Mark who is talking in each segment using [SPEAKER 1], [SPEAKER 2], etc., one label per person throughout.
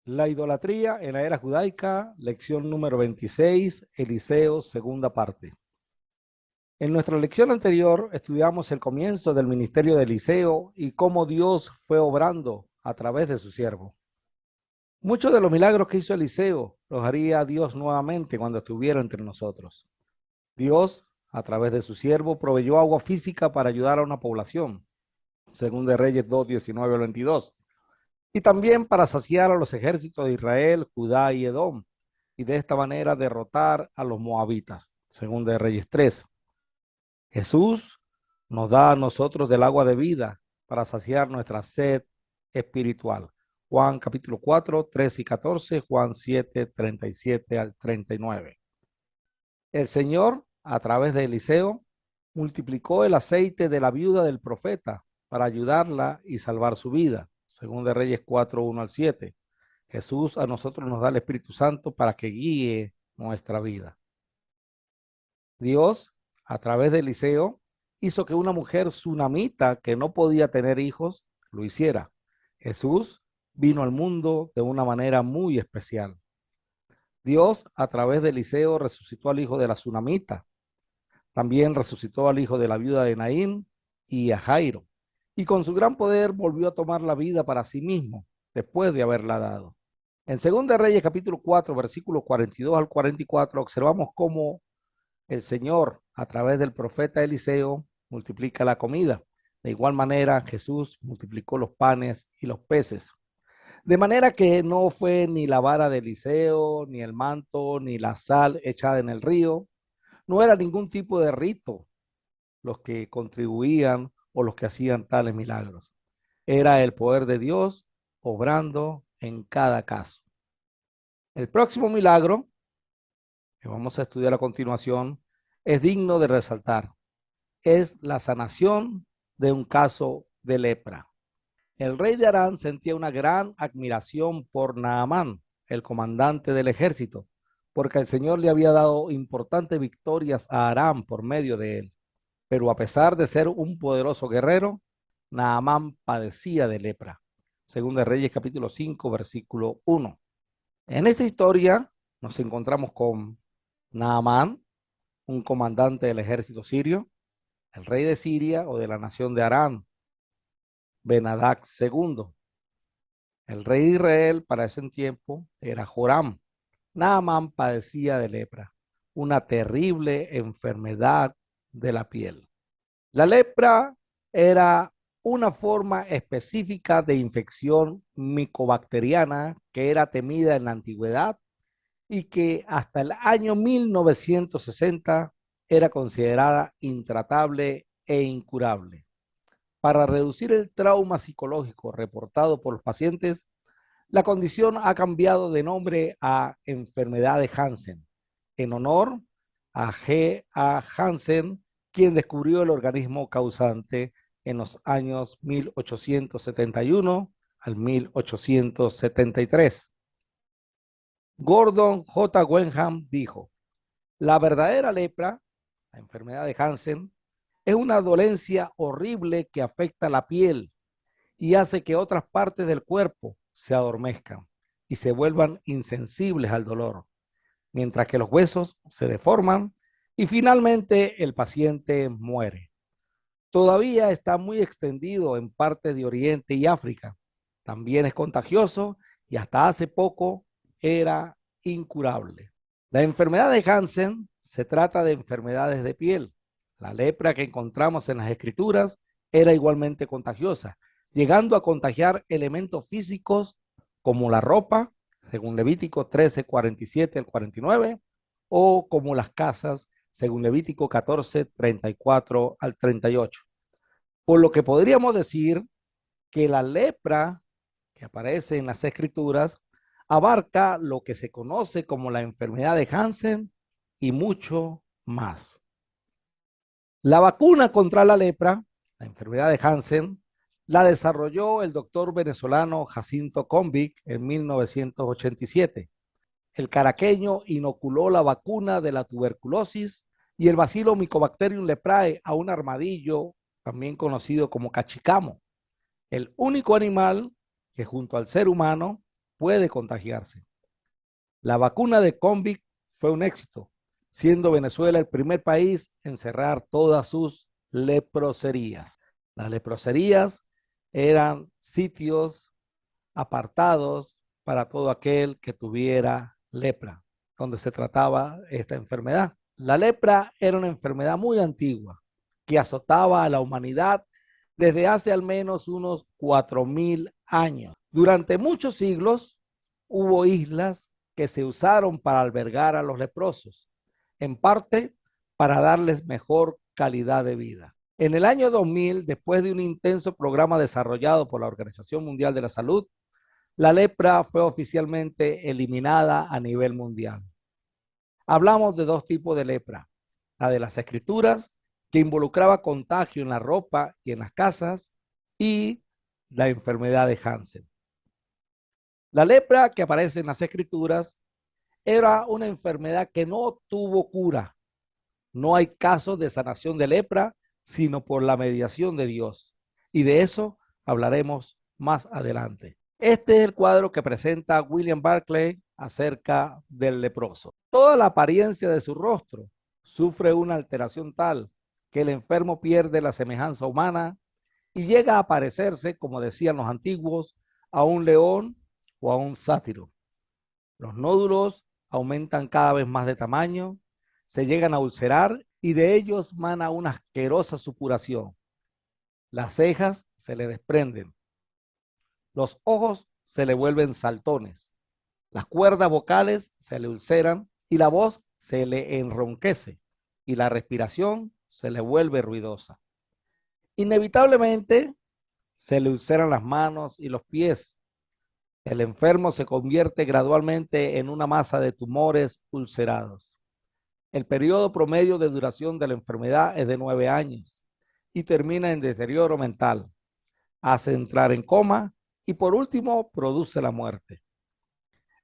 [SPEAKER 1] La idolatría en la era judaica, lección número 26, Eliseo, segunda parte. En nuestra lección anterior estudiamos el comienzo del ministerio de Eliseo y cómo Dios fue obrando a través de su siervo. Muchos de los milagros que hizo Eliseo los haría Dios nuevamente cuando estuviera entre nosotros. Dios, a través de su siervo, proveyó agua física para ayudar a una población, según de Reyes 2, 19 al 22. Y también para saciar a los ejércitos de Israel, Judá y Edom, y de esta manera derrotar a los moabitas, según de Reyes 3. Jesús nos da a nosotros del agua de vida para saciar nuestra sed espiritual. Juan capítulo 4, 3 y 14, Juan 7, 37 al 39. El Señor, a través de Eliseo, multiplicó el aceite de la viuda del profeta para ayudarla y salvar su vida, según de Reyes 4, 1 al 7. Jesús a nosotros nos da el Espíritu Santo para que guíe nuestra vida. Dios, a través de Eliseo, hizo que una mujer tsunamita que no podía tener hijos lo hiciera. Jesús vino al mundo de una manera muy especial. Dios, a través de Eliseo, resucitó al hijo de la tsunamita. También resucitó al hijo de la viuda de Naín y a Jairo. Y con su gran poder volvió a tomar la vida para sí mismo, después de haberla dado. En 2 Reyes capítulo 4, versículos 42 al 44, observamos cómo el Señor, a través del profeta Eliseo, multiplica la comida. De igual manera, Jesús multiplicó los panes y los peces. De manera que no fue ni la vara de Eliseo, ni el manto, ni la sal echada en el río. No era ningún tipo de rito los que contribuían o los que hacían tales milagros. Era el poder de Dios obrando en cada caso. El próximo milagro que vamos a estudiar a continuación es digno de resaltar. Es la sanación de un caso de lepra. El rey de Aram sentía una gran admiración por Naamán, el comandante del ejército, porque el Señor le había dado importantes victorias a Aram por medio de él. Pero a pesar de ser un poderoso guerrero, Naamán padecía de lepra. Según de Reyes capítulo 5, versículo 1. En esta historia nos encontramos con Naamán, un comandante del ejército sirio, el rey de Siria o de la nación de Aram, Ben-Hadad II. El rey de Israel para ese tiempo era Joram. Naamán padecía de lepra, una terrible enfermedad de la piel. La lepra era una forma específica de infección micobacteriana que era temida en la antigüedad y que hasta el año 1960 era considerada intratable e incurable. Para reducir el trauma psicológico reportado por los pacientes, la condición ha cambiado de nombre a enfermedad de Hansen, en honor a G. A. Hansen, quien descubrió el organismo causante en los años 1871 al 1873. Gordon J. Wenham dijo, la verdadera lepra, la enfermedad de Hansen, es una dolencia horrible que afecta la piel y hace que otras partes del cuerpo se adormezcan y se vuelvan insensibles al dolor, mientras que los huesos se deforman y finalmente el paciente muere. Todavía está muy extendido en partes de Oriente y África. También es contagioso y hasta hace poco era incurable. La enfermedad de Hansen se trata de enfermedades de piel. La lepra que encontramos en las escrituras era igualmente contagiosa, llegando a contagiar elementos físicos como la ropa, según Levítico 13, 47 al 49, o como las casas, según Levítico 14, 34 al 38. Por lo que podríamos decir que la lepra que aparece en las escrituras abarca lo que se conoce como la enfermedad de Hansen y mucho más. La vacuna contra la lepra, la enfermedad de Hansen, la desarrolló el doctor venezolano Jacinto Convic en 1987. El caraqueño inoculó la vacuna de la tuberculosis y el bacilo Mycobacterium leprae a un armadillo, también conocido como cachicamo, el único animal que junto al ser humano puede contagiarse. La vacuna de Convic fue un éxito, siendo Venezuela el primer país en cerrar todas sus leproserías. Las leproserías eran sitios apartados para todo aquel que tuviera lepra, donde se trataba esta enfermedad. La lepra era una enfermedad muy antigua que azotaba a la humanidad desde hace al menos unos 4.000 años. Durante muchos siglos hubo islas que se usaron para albergar a los leprosos, en parte para darles mejor calidad de vida. En el año 2000, después de un intenso programa desarrollado por la Organización Mundial de la Salud, la lepra fue oficialmente eliminada a nivel mundial. Hablamos de dos tipos de lepra: la de las escrituras, que involucraba contagio en la ropa y en las casas, y la enfermedad de Hansen. La lepra que aparece en las escrituras era una enfermedad que no tuvo cura. No hay casos de sanación de lepra, sino por la mediación de Dios. Y de eso hablaremos más adelante. Este es el cuadro que presenta William Barclay acerca del leproso. Toda la apariencia de su rostro sufre una alteración tal que el enfermo pierde la semejanza humana y llega a parecerse, como decían los antiguos, a un león o a un sátiro. Los nódulos aumentan cada vez más de tamaño, se llegan a ulcerar y de ellos mana una asquerosa supuración. Las cejas se le desprenden, los ojos se le vuelven saltones, las cuerdas vocales se le ulceran y la voz se le enronquece y la respiración se le vuelve ruidosa. Inevitablemente se le ulceran las manos y los pies. El enfermo se convierte gradualmente en una masa de tumores ulcerados. El periodo promedio de duración de la enfermedad es de 9 años y termina en deterioro mental, hace entrar en coma y por último produce la muerte.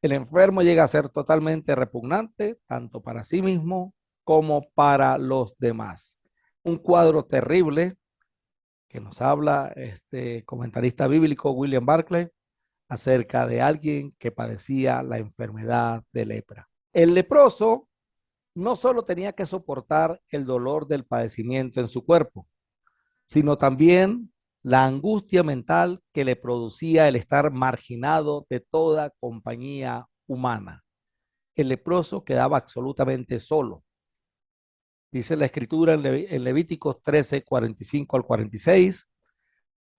[SPEAKER 1] El enfermo llega a ser totalmente repugnante tanto para sí mismo como para los demás. Un cuadro terrible que nos habla este comentarista bíblico William Barclay acerca de alguien que padecía la enfermedad de lepra. El leproso no solo tenía que soportar el dolor del padecimiento en su cuerpo, sino también la angustia mental que le producía el estar marginado de toda compañía humana. El leproso quedaba absolutamente solo. Dice la escritura en Levíticos 13, 45 al 46,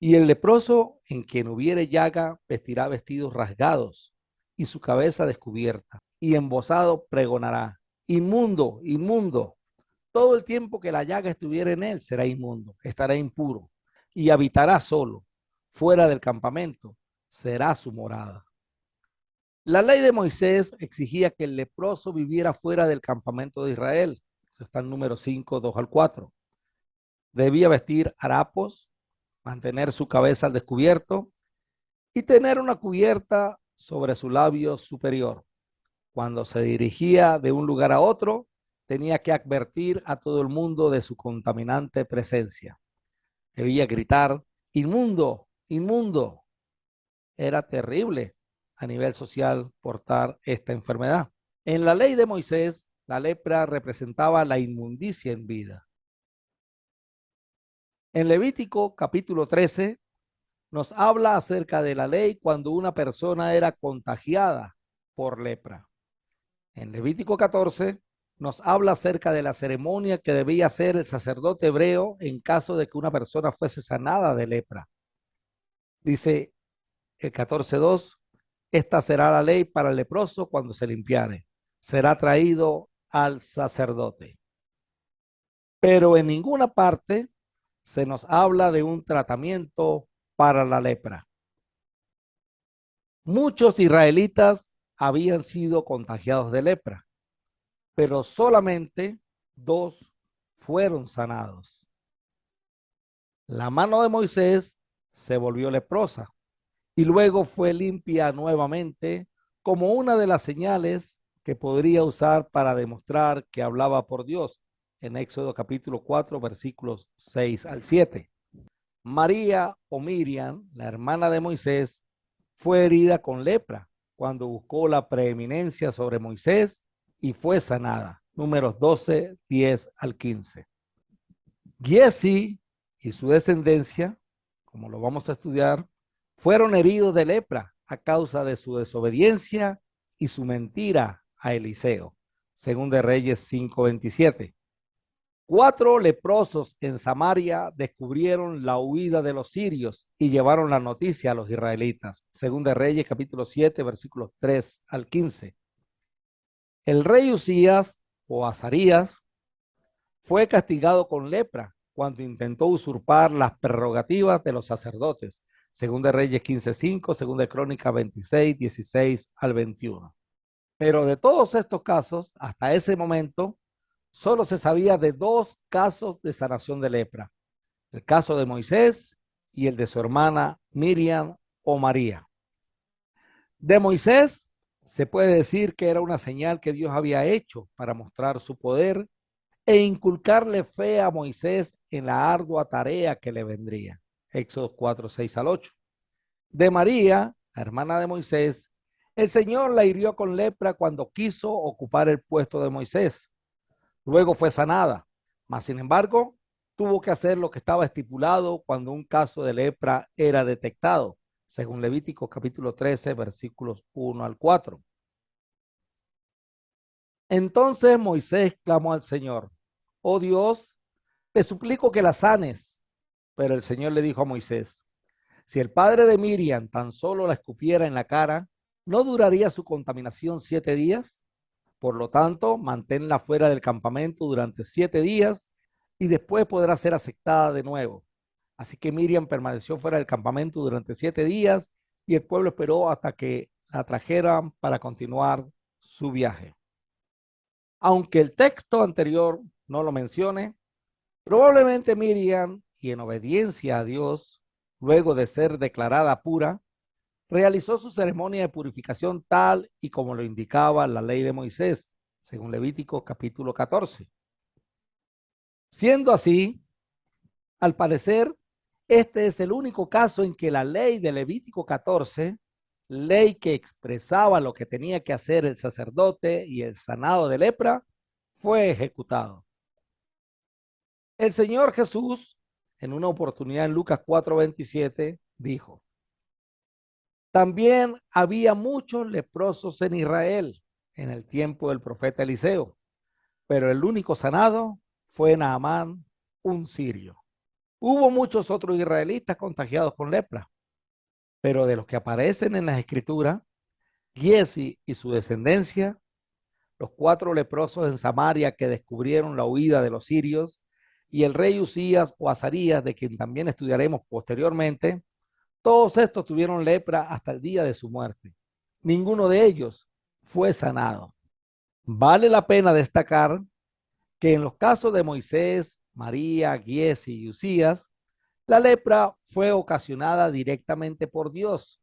[SPEAKER 1] y el leproso en quien hubiere llaga vestirá vestidos rasgados y su cabeza descubierta, y embozado pregonará: inmundo, inmundo. Todo el tiempo que la llaga estuviera en él será inmundo, estará impuro y habitará solo, fuera del campamento, será su morada. La ley de Moisés exigía que el leproso viviera fuera del campamento de Israel. Eso está en número 5, 2 al 4. Debía vestir harapos, mantener su cabeza al descubierto y tener una cubierta sobre su labio superior. Cuando se dirigía de un lugar a otro, tenía que advertir a todo el mundo de su contaminante presencia. Debía gritar: inmundo, inmundo. Era terrible a nivel social portar esta enfermedad. En la ley de Moisés, la lepra representaba la inmundicia en vida. En Levítico capítulo 13 nos habla acerca de la ley cuando una persona era contagiada por lepra. En Levítico 14 nos habla acerca de la ceremonia que debía hacer el sacerdote hebreo en caso de que una persona fuese sanada de lepra. Dice el 14:2, esta será la ley para el leproso cuando se limpiare. Será traído al sacerdote. Pero en ninguna parte se nos habla de un tratamiento para la lepra. Muchos israelitas habían sido contagiados de lepra, pero solamente 2 fueron sanados. La mano de Moisés se volvió leprosa y luego fue limpia nuevamente como una de las señales que podría usar para demostrar que hablaba por Dios en Éxodo capítulo 4 versículos 6 al 7. María o Miriam, la hermana de Moisés, fue herida con lepra cuando buscó la preeminencia sobre Moisés y fue sanada. Números 12, 10 al 15. Giezi y su descendencia, como lo vamos a estudiar, fueron heridos de lepra a causa de su desobediencia y su mentira a Eliseo, según de Reyes 5:27. 4 leprosos en Samaria descubrieron la huida de los sirios y llevaron la noticia a los israelitas, según de Reyes capítulo 7, versículos 3 al 15. El rey Usías o Azarías fue castigado con lepra cuando intentó usurpar las prerrogativas de los sacerdotes, según de Reyes 15:5, según de Crónicas 26, 16 al 21. Pero de todos estos casos, hasta ese momento, solo se sabía de 2 casos de sanación de lepra, el caso de Moisés y el de su hermana Miriam o María. De Moisés se puede decir que era una señal que Dios había hecho para mostrar su poder e inculcarle fe a Moisés en la ardua tarea que le vendría. Éxodo 4, 6 al 8. De María, la hermana de Moisés, el Señor la hirió con lepra cuando quiso ocupar el puesto de Moisés. Luego fue sanada, mas sin embargo, tuvo que hacer lo que estaba estipulado cuando un caso de lepra era detectado, según Levítico capítulo 13, versículos 1 al 4. Entonces Moisés clamó al Señor: oh Dios, te suplico que la sanes. Pero el Señor le dijo a Moisés: si el padre de Miriam tan solo la escupiera en la cara, ¿no duraría su contaminación 7 días? Por lo tanto, manténla fuera del campamento durante 7 días y después podrá ser aceptada de nuevo. Así que Miriam permaneció fuera del campamento durante 7 días y el pueblo esperó hasta que la trajeran para continuar su viaje. Aunque el texto anterior no lo mencione, probablemente Miriam, y en obediencia a Dios, luego de ser declarada pura, realizó su ceremonia de purificación tal y como lo indicaba la ley de Moisés, según Levítico capítulo 14. Siendo así, al parecer, este es el único caso en que la ley de Levítico 14, ley que expresaba lo que tenía que hacer el sacerdote y el sanado de lepra, fue ejecutado. El Señor Jesús, en una oportunidad en Lucas 4:27, dijo: también había muchos leprosos en Israel en el tiempo del profeta Eliseo, pero el único sanado fue Naamán, un sirio. Hubo muchos otros israelitas contagiados con lepra, pero de los que aparecen en las escrituras, Giezi y su descendencia, los 4 leprosos en Samaria que descubrieron la huida de los sirios, y el rey Usías o Azarías, de quien también estudiaremos posteriormente, todos estos tuvieron lepra hasta el día de su muerte. Ninguno de ellos fue sanado. Vale la pena destacar que en los casos de Moisés, María, Giezi y Usías, la lepra fue ocasionada directamente por Dios.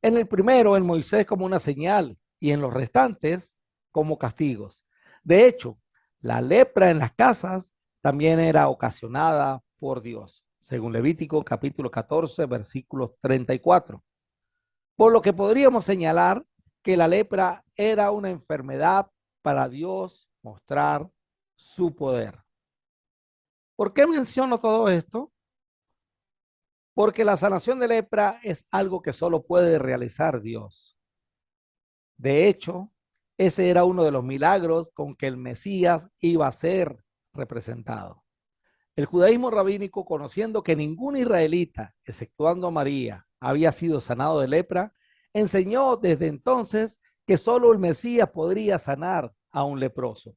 [SPEAKER 1] En el primero, en Moisés como una señal y en los restantes como castigos. De hecho, la lepra en las casas también era ocasionada por Dios, según Levítico capítulo 14, versículos 34. Por lo que podríamos señalar que la lepra era una enfermedad para Dios mostrar su poder. ¿Por qué menciono todo esto? Porque la sanación de lepra es algo que solo puede realizar Dios. De hecho, ese era uno de los milagros con que el Mesías iba a ser representado. El judaísmo rabínico, conociendo que ningún israelita, exceptuando a María, había sido sanado de lepra, enseñó desde entonces que solo el Mesías podría sanar a un leproso.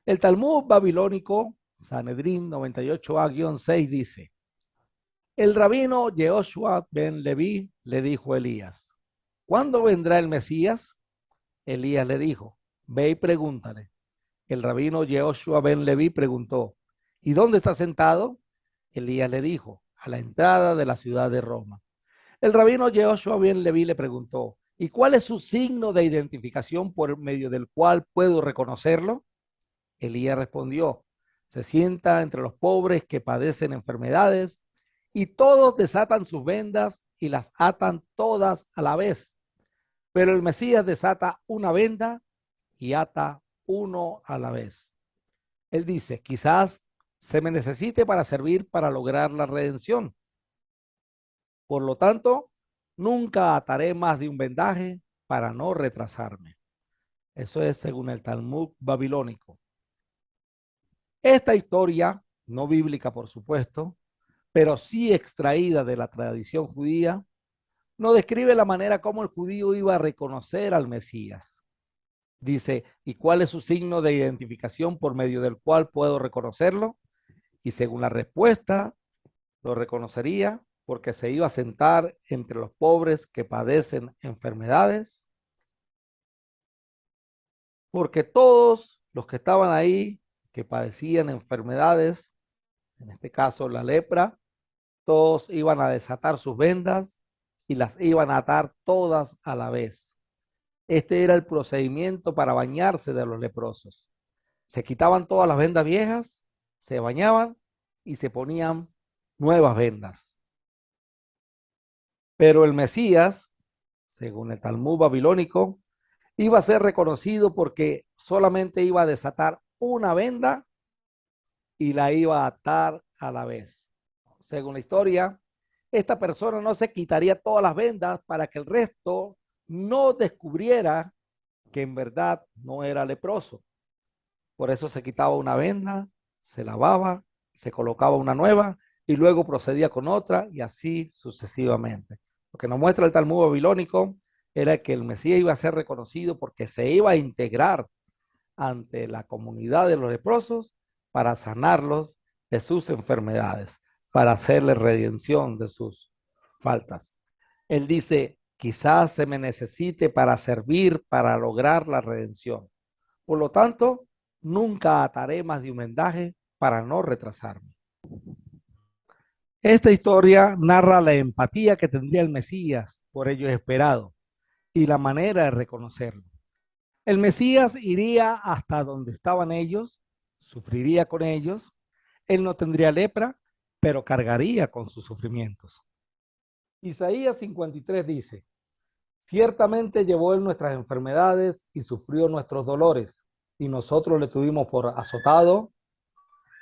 [SPEAKER 1] El Talmud babilónico, Sanedrín 98a-6, dice: el rabino Yehoshua ben Leví le dijo a Elías: ¿cuándo vendrá el Mesías? Elías le dijo: ve y pregúntale. El rabino Yehoshua ben Leví preguntó: ¿y dónde está sentado? Elías le dijo: a la entrada de la ciudad de Roma. El rabino Yehoshua ben Leví le preguntó: ¿y cuál es su signo de identificación por medio del cual puedo reconocerlo? Elías respondió: se sienta entre los pobres que padecen enfermedades y todos desatan sus vendas y las atan todas a la vez. Pero el Mesías desata una venda y ata uno a la vez. Él dice, quizás se me necesite para servir para lograr la redención. Por lo tanto, nunca ataré más de un vendaje para no retrasarme. Eso es según el Talmud babilónico. Esta historia, no bíblica por supuesto, pero sí extraída de la tradición judía, nos describe la manera como el judío iba a reconocer al Mesías. Dice, ¿y cuál es su signo de identificación por medio del cual puedo reconocerlo? Y según la respuesta, lo reconocería porque se iba a sentar entre los pobres que padecen enfermedades, porque todos los que estaban ahí, que padecían enfermedades, en este caso la lepra, todos iban a desatar sus vendas y las iban a atar todas a la vez. Este era el procedimiento para bañarse de los leprosos. Se quitaban todas las vendas viejas, se bañaban y se ponían nuevas vendas. Pero el Mesías, según el Talmud babilónico, iba a ser reconocido porque solamente iba a desatar una venda y la iba a atar a la vez. Según la historia, esta persona no se quitaría todas las vendas para que el resto no descubriera que en verdad no era leproso. Por eso se quitaba una venda, se lavaba, se colocaba una nueva y luego procedía con otra y así sucesivamente. Lo que nos muestra el Talmud babilónico era que el Mesías iba a ser reconocido porque se iba a integrar ante la comunidad de los leprosos para sanarlos de sus enfermedades, para hacerle redención de sus faltas. Él dice, quizás se me necesite para servir, para lograr la redención. Por lo tanto, nunca ataré más de un vendaje para no retrasarme. Esta historia narra la empatía que tendría el Mesías por ellos esperado y la manera de reconocerlo. El Mesías iría hasta donde estaban ellos, sufriría con ellos, él no tendría lepra, pero cargaría con sus sufrimientos. Isaías 53 dice, ciertamente llevó él nuestras enfermedades y sufrió nuestros dolores, y nosotros le tuvimos por azotado,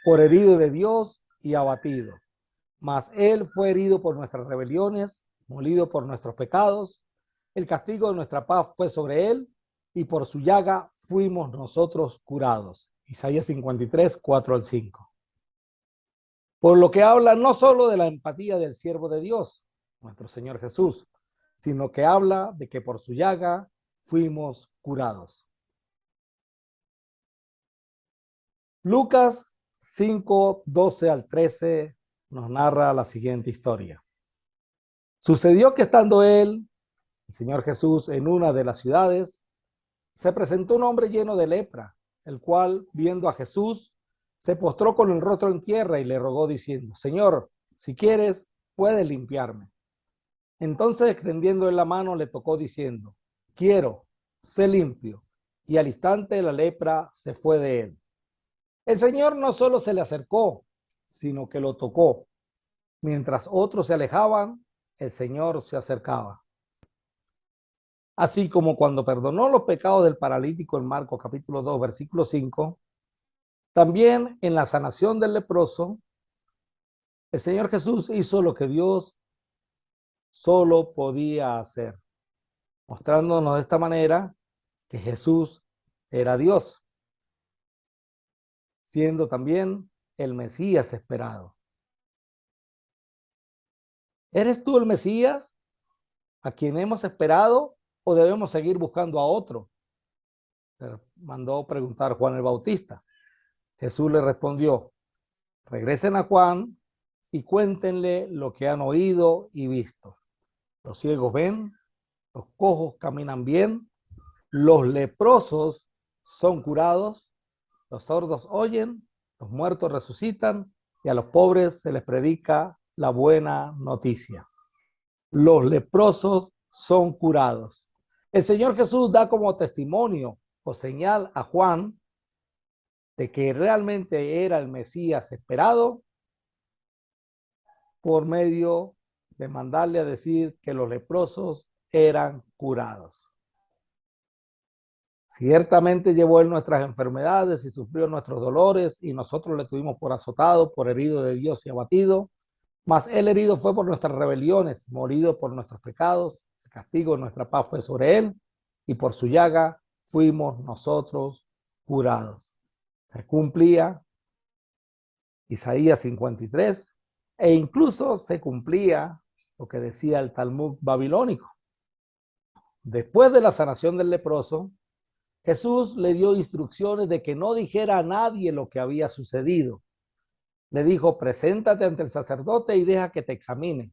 [SPEAKER 1] por herido de Dios y abatido. Mas él fue herido por nuestras rebeliones, molido por nuestros pecados. El castigo de nuestra paz fue sobre él, y por su llaga fuimos nosotros curados. Isaías 53, 4 al 5. Por lo que habla no solo de la empatía del siervo de Dios, nuestro Señor Jesús, sino que habla de que por su llaga fuimos curados. Lucas 5, 12 al 13 nos narra la siguiente historia. Sucedió que estando él, el Señor Jesús, en una de las ciudades, se presentó un hombre lleno de lepra, el cual, viendo a Jesús, se postró con el rostro en tierra y le rogó diciendo, Señor, si quieres, puedes limpiarme. Entonces, extendiendo él la mano, le tocó diciendo, quiero, sé limpio. Y al instante la lepra se fue de él. El Señor no solo se le acercó, sino que lo tocó. Mientras otros se alejaban, el Señor se acercaba. Así como cuando perdonó los pecados del paralítico en Marcos capítulo 2, versículo 5, también en la sanación del leproso, el Señor Jesús hizo lo que Dios solo podía hacer, mostrándonos de esta manera que Jesús era Dios, siendo también el Mesías esperado. ¿Eres tú el Mesías a quien hemos esperado o debemos seguir buscando a otro? Le mandó preguntar Juan el Bautista. Jesús le respondió, regresen a Juan y cuéntenle lo que han oído y visto. Los ciegos ven, los cojos caminan bien, los leprosos son curados, los sordos oyen, los muertos resucitan y a los pobres se les predica la buena noticia. Los leprosos son curados. El Señor Jesús da como testimonio o señal a Juan de que realmente era el Mesías esperado por medio de mandarle a decir que los leprosos eran curados. Ciertamente llevó él nuestras enfermedades y sufrió nuestros dolores, y nosotros le tuvimos por azotado, por herido de Dios y abatido. Mas él herido fue por nuestras rebeliones, morido por nuestros pecados. El castigo de nuestra paz fue sobre él, y por su llaga fuimos nosotros curados. Se cumplía Isaías 53, e incluso se cumplía lo que decía el Talmud babilónico. Después de la sanación del leproso, Jesús le dio instrucciones de que no dijera a nadie lo que había sucedido. Le dijo: preséntate ante el sacerdote y deja que te examine.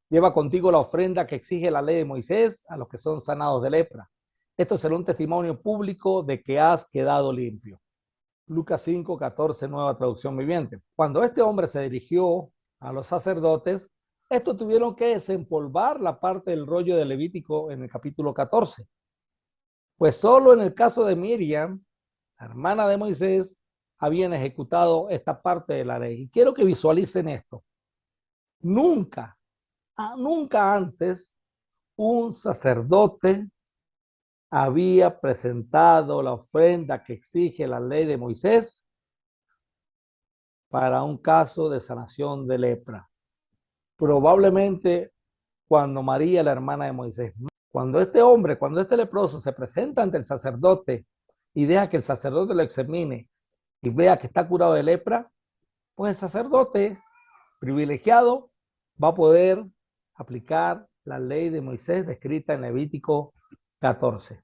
[SPEAKER 1] Lleva contigo la ofrenda que exige la ley de Moisés a los que son sanados de lepra. Esto será un testimonio público de que has quedado limpio. Lucas 5:14, nueva traducción viviente. Cuando este hombre se dirigió a los sacerdotes, estos tuvieron que desempolvar la parte del rollo de Levítico en el capítulo 14. Pues solo en el caso de Miriam, la hermana de Moisés, habían ejecutado esta parte de la ley. Y quiero que visualicen esto. Nunca antes un sacerdote había presentado la ofrenda que exige la ley de Moisés para un caso de sanación de lepra. Probablemente cuando María, la hermana de Moisés, cuando este leproso se presenta ante el sacerdote y deja que el sacerdote lo examine y vea que está curado de lepra, pues el sacerdote privilegiado va a poder aplicar la ley de Moisés descrita en Levítico 14.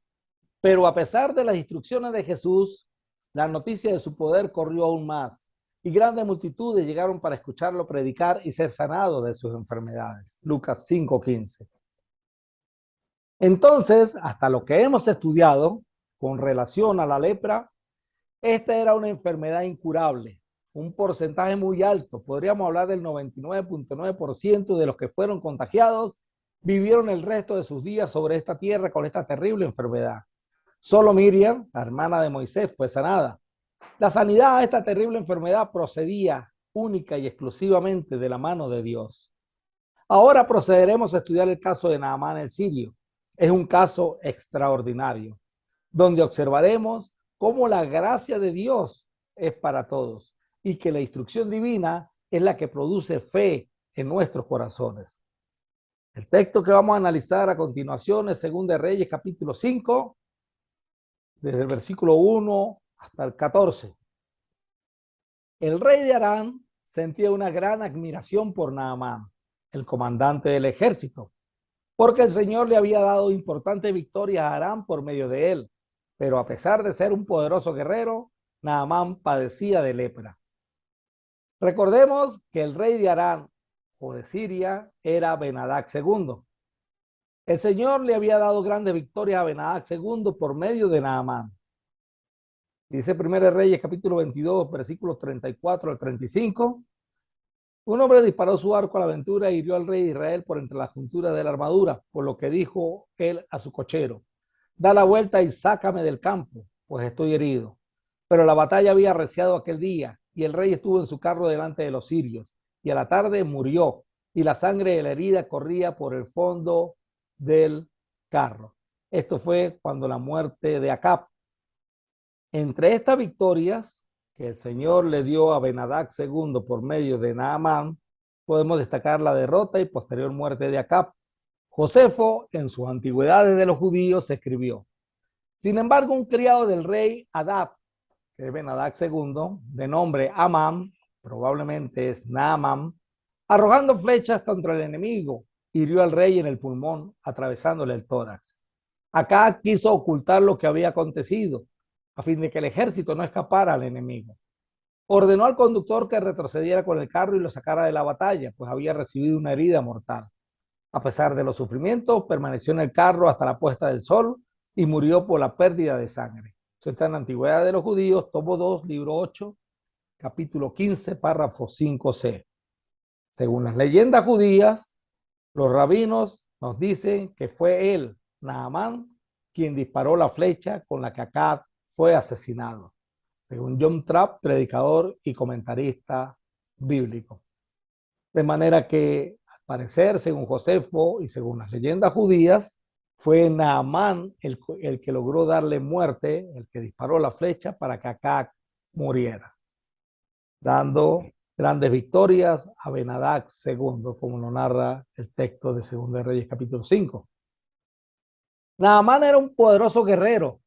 [SPEAKER 1] Pero a pesar de las instrucciones de Jesús, la noticia de su poder corrió aún más, y grandes multitudes llegaron para escucharlo predicar y ser sanados de sus enfermedades. Lucas 5:15. Entonces, hasta lo que hemos estudiado con relación a la lepra, esta era una enfermedad incurable, un porcentaje muy alto. Podríamos hablar del 99.9% de los que fueron contagiados vivieron el resto de sus días sobre esta tierra con esta terrible enfermedad. Solo Miriam, la hermana de Moisés, fue sanada. La sanidad a esta terrible enfermedad procedía única y exclusivamente de la mano de Dios. Ahora procederemos a estudiar el caso de Naamán el sirio. Es un caso extraordinario, donde observaremos cómo la gracia de Dios es para todos y que la instrucción divina es la que produce fe en nuestros corazones. El texto que vamos a analizar a continuación es 2 de Reyes, capítulo 5, desde el versículo 1 hasta el 14. El rey de Aram sentía una gran admiración por Naamán, el comandante del ejército, porque el Señor le había dado importante victoria a Aram por medio de él. Pero a pesar de ser un poderoso guerrero, Naamán padecía de lepra. Recordemos que el rey de Aram o de Siria era Ben-Hadad II. El Señor le había dado grandes victorias a Ben-Hadad II por medio de Naamán. Dice 1 Reyes capítulo 22, versículos 34 al 35. Un hombre disparó su arco a la aventura e hirió al rey de Israel por entre la juntura de la armadura, por lo que dijo él a su cochero: da la vuelta y sácame del campo, pues estoy herido. Pero la batalla había arreciado aquel día, y el rey estuvo en su carro delante de los sirios, y a la tarde murió, y la sangre de la herida corría por el fondo del carro. Esto fue cuando la muerte de Acab. Entre estas victorias que el Señor le dio a Ben-Hadad II por medio de Naamán, podemos destacar la derrota y posterior muerte de Acab. Josefo, en sus antigüedades de los judíos, escribió: sin embargo, un criado del rey Hadad, que es Ben-Hadad II, de nombre Amán, probablemente es Naamán, arrojando flechas contra el enemigo, hirió al rey en el pulmón, atravesándole el tórax. Acá quiso ocultar lo que había acontecido, a fin de que el ejército no escapara al enemigo. Ordenó al conductor que retrocediera con el carro y lo sacara de la batalla, pues había recibido una herida mortal. A pesar de los sufrimientos, permaneció en el carro hasta la puesta del sol y murió por la pérdida de sangre. Eso está en la Antigüedad de los Judíos, tomo 2, libro 8, capítulo 15, párrafo 5c. Según las leyendas judías, los rabinos nos dicen que fue él, Naamán, quien disparó la flecha con la que Acab fue asesinado, según John Trapp, predicador y comentarista bíblico. De manera que, al parecer, según Josefo y según las leyendas judías, Fue Naamán el que logró darle muerte, el que disparó la flecha para que Acab muriera, dando grandes victorias a Ben-Hadad II, como lo narra el texto de Segunda de Reyes capítulo 5. Naamán era un poderoso guerrero,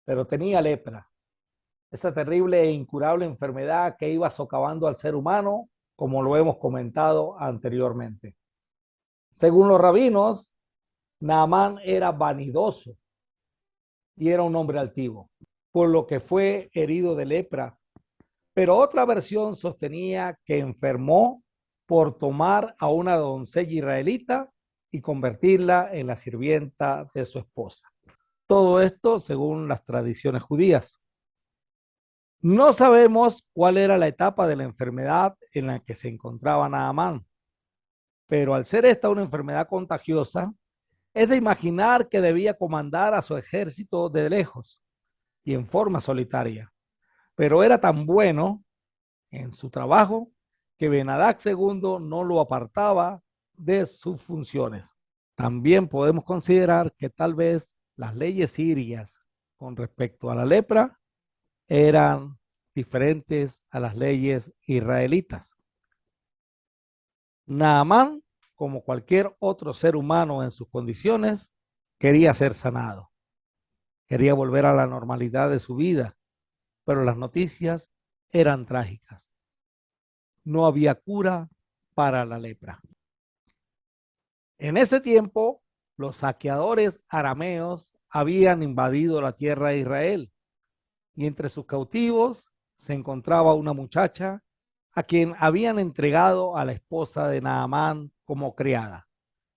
[SPEAKER 1] pero tenía lepra, esa terrible e incurable enfermedad que iba socavando al ser humano, como lo hemos comentado anteriormente. Según los rabinos, Naamán era vanidoso y era un hombre altivo, por lo que fue herido de lepra. Pero otra versión sostenía que enfermó por tomar a una doncella israelita y convertirla en la sirvienta de su esposa. Todo esto según las tradiciones judías. No sabemos cuál era la etapa de la enfermedad en la que se encontraba Naamán, pero al ser esta una enfermedad contagiosa, es de imaginar que debía comandar a su ejército de lejos y en forma solitaria. Pero era tan bueno en su trabajo que Ben-Hadad II no lo apartaba de sus funciones. También podemos considerar que tal vez las leyes sirias con respecto a la lepra eran diferentes a las leyes israelitas. Naamán, como cualquier otro ser humano en sus condiciones, quería ser sanado, quería volver a la normalidad de su vida, pero las noticias eran trágicas. No había cura para la lepra. En ese tiempo, los saqueadores arameos habían invadido la tierra de Israel y entre sus cautivos se encontraba una muchacha a quien habían entregado a la esposa de Naamán como criada.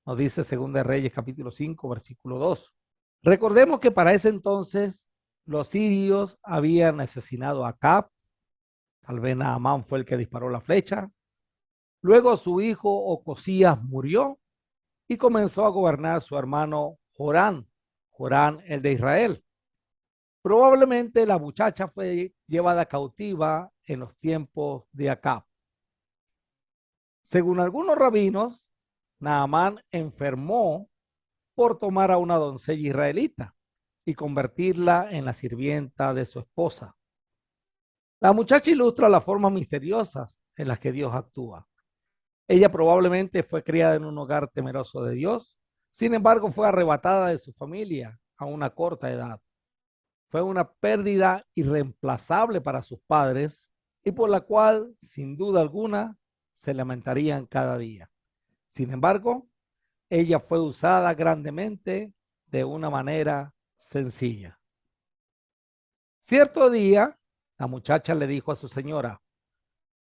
[SPEAKER 1] Nos dice 2 Reyes capítulo 5, versículo 2. Recordemos que para ese entonces los sirios habían asesinado a Acab, tal vez Naamán fue el que disparó la flecha. Luego su hijo Ocosías murió y comenzó a gobernar su hermano Jorán, Jorán el de Israel. Probablemente la muchacha fue llevada cautiva en los tiempos de Acab. Según algunos rabinos, Naamán enfermó por tomar a una doncella israelita y convertirla en la sirvienta de su esposa. La muchacha ilustra las formas misteriosas en las que Dios actúa. Ella probablemente fue criada en un hogar temeroso de Dios, sin embargo fue arrebatada de su familia a una corta edad. Fue una pérdida irreemplazable para sus padres y por la cual, sin duda alguna, se lamentarían cada día. Sin embargo, ella fue usada grandemente de una manera sencilla. Cierto día, la muchacha le dijo a su señora: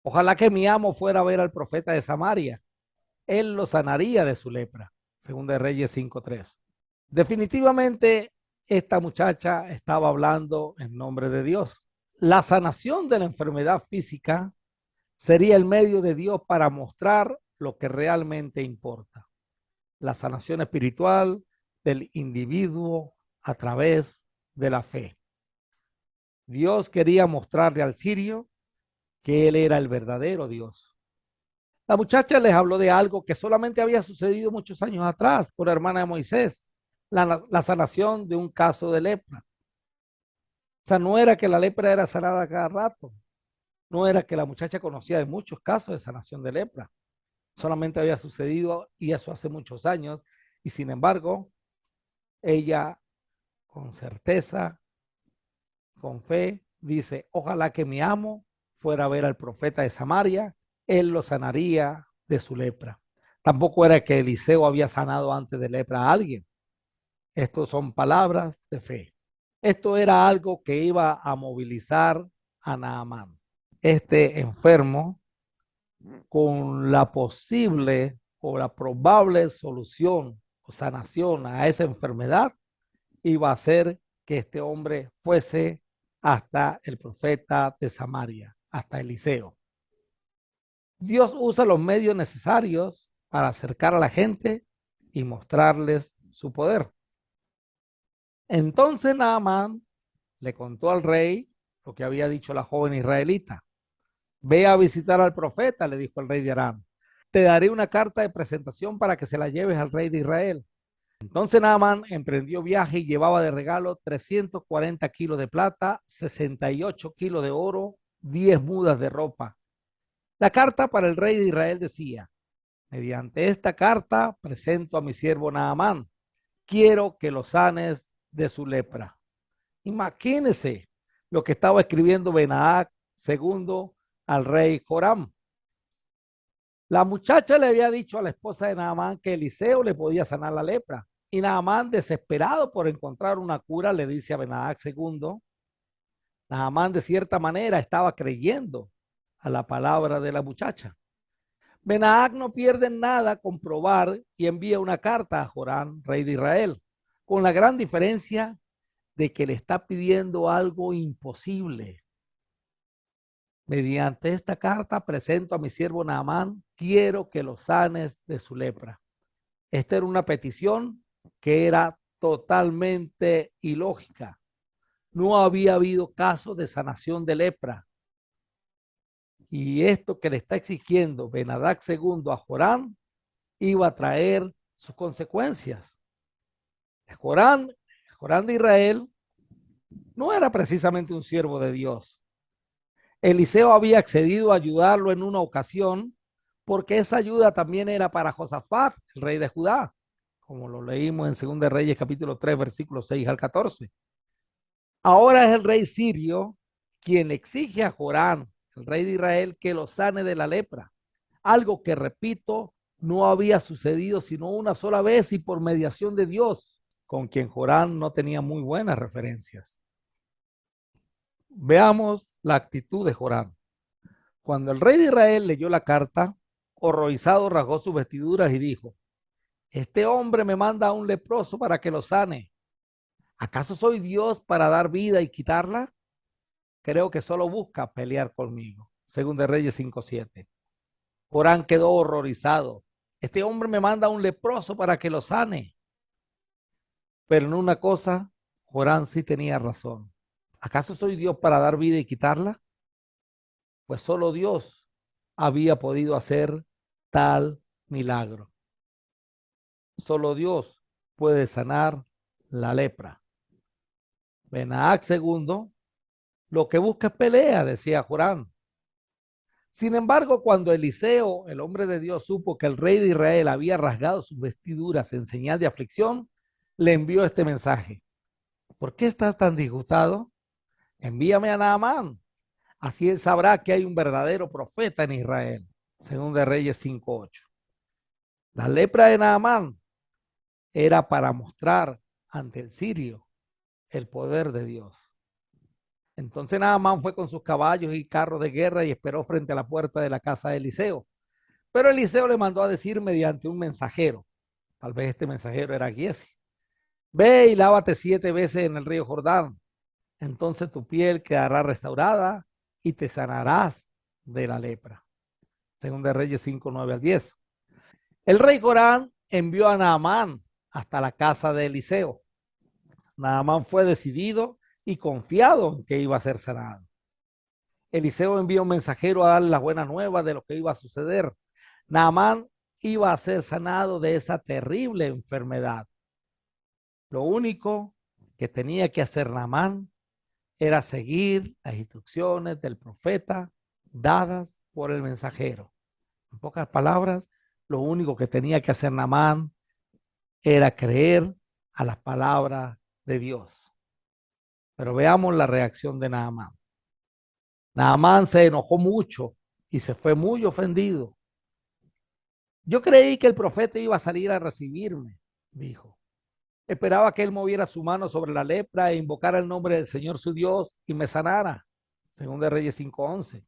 [SPEAKER 1] ojalá que mi amo fuera a ver al profeta de Samaria. Él lo sanaría de su lepra. Segunda de Reyes 5:3. Definitivamente, esta muchacha estaba hablando en nombre de Dios. La sanación de la enfermedad física sería el medio de Dios para mostrar lo que realmente importa: la sanación espiritual del individuo a través de la fe. Dios quería mostrarle al sirio que él era el verdadero Dios. La muchacha les habló de algo que solamente había sucedido muchos años atrás con la hermana de Moisés, la sanación de un caso de lepra. O sea, no era que la lepra era sanada cada rato, no era que la muchacha conocía de muchos casos de sanación de lepra, solamente había sucedido y eso hace muchos años, y sin embargo, ella con certeza, con fe, dice: ojalá que mi amo fuera a ver al profeta de Samaria, él lo sanaría de su lepra. Tampoco era que Eliseo había sanado antes de lepra a alguien. Estos son palabras de fe. Esto era algo que iba a movilizar a Naamán. Este enfermo, con la posible o la probable solución o sanación a esa enfermedad, iba a hacer que este hombre fuese hasta el profeta de Samaria, hasta Eliseo. Dios usa los medios necesarios para acercar a la gente y mostrarles su poder. Entonces Naamán le contó al rey lo que había dicho la joven israelita. Ve a visitar al profeta, le dijo el rey de Aram. Te daré una carta de presentación para que se la lleves al rey de Israel. Entonces Naamán emprendió viaje y llevaba de regalo 340 kilos de plata, 68 kilos de oro, 10 mudas de ropa. La carta para el rey de Israel decía: mediante esta carta presento a mi siervo Naamán. Quiero que lo sanes de su lepra. Imagínense lo que estaba escribiendo Benahag segundo al rey Joram. La muchacha le había dicho a la esposa de Naamán que Eliseo le podía sanar la lepra. Y Naamán, desesperado por encontrar una cura, le dice a Benahag segundo. Naamán, de cierta manera, estaba creyendo a la palabra de la muchacha. Benahag no pierde nada con probar y envía una carta a Joram, rey de Israel, con la gran diferencia de que le está pidiendo algo imposible. Mediante esta carta presento a mi siervo Naamán, quiero que lo sanes de su lepra. Esta era una petición que era totalmente ilógica. No había habido caso de sanación de lepra. Y esto que le está exigiendo Benadad II a Joram iba a traer sus consecuencias. Joram de Israel no era precisamente un siervo de Dios. Eliseo había accedido a ayudarlo en una ocasión porque esa ayuda también era para Josafat, el rey de Judá, como lo leímos en 2 Reyes capítulo 3, versículos 6 al 14. Ahora es el rey sirio quien exige a Joram, el rey de Israel, que lo sane de la lepra, algo que, repito, no había sucedido sino una sola vez y por mediación de Dios, con quien Joram no tenía muy buenas referencias. Veamos la actitud de Joram. Cuando el rey de Israel leyó la carta, horrorizado rasgó sus vestiduras y dijo: este hombre me manda a un leproso para que lo sane. ¿Acaso soy Dios para dar vida y quitarla? Creo que solo busca pelear conmigo. Según de Reyes 5:7. Joram quedó horrorizado. Este hombre me manda a un leproso para que lo sane. Pero en una cosa, Joram sí tenía razón. ¿Acaso soy Dios para dar vida y quitarla? Pues solo Dios había podido hacer tal milagro. Solo Dios puede sanar la lepra. Benahag II lo que busca es pelea, decía Joram. Sin embargo, cuando Eliseo, el hombre de Dios, supo que el rey de Israel había rasgado sus vestiduras en señal de aflicción, le envió este mensaje: ¿por qué estás tan disgustado? Envíame a Naamán. Así él sabrá que hay un verdadero profeta en Israel. Según de Reyes 5:8. La lepra de Naamán era para mostrar ante el sirio el poder de Dios. Entonces Naamán fue con sus caballos y carros de guerra y esperó frente a la puerta de la casa de Eliseo. Pero Eliseo le mandó a decir mediante un mensajero, tal vez este mensajero era Giesi: ve y lávate 7 veces en el río Jordán, entonces tu piel quedará restaurada y te sanarás de la lepra. Según de Reyes 5, 9 al 10. El rey Joram envió a Naamán hasta la casa de Eliseo. Naamán fue decidido y confiado en que iba a ser sanado. Eliseo envió un mensajero a darle las buenas nuevas de lo que iba a suceder. Naamán iba a ser sanado de esa terrible enfermedad. Lo único que tenía que hacer Naamán era seguir las instrucciones del profeta dadas por el mensajero. En pocas palabras, lo único que tenía que hacer Naamán era creer a las palabras de Dios. Pero veamos la reacción de Naamán. Naamán se enojó mucho y se fue muy ofendido. Yo creí que el profeta iba a salir a recibirme, dijo. Esperaba que él moviera su mano sobre la lepra e invocara el nombre del Señor su Dios y me sanara. Según de Reyes 5:11.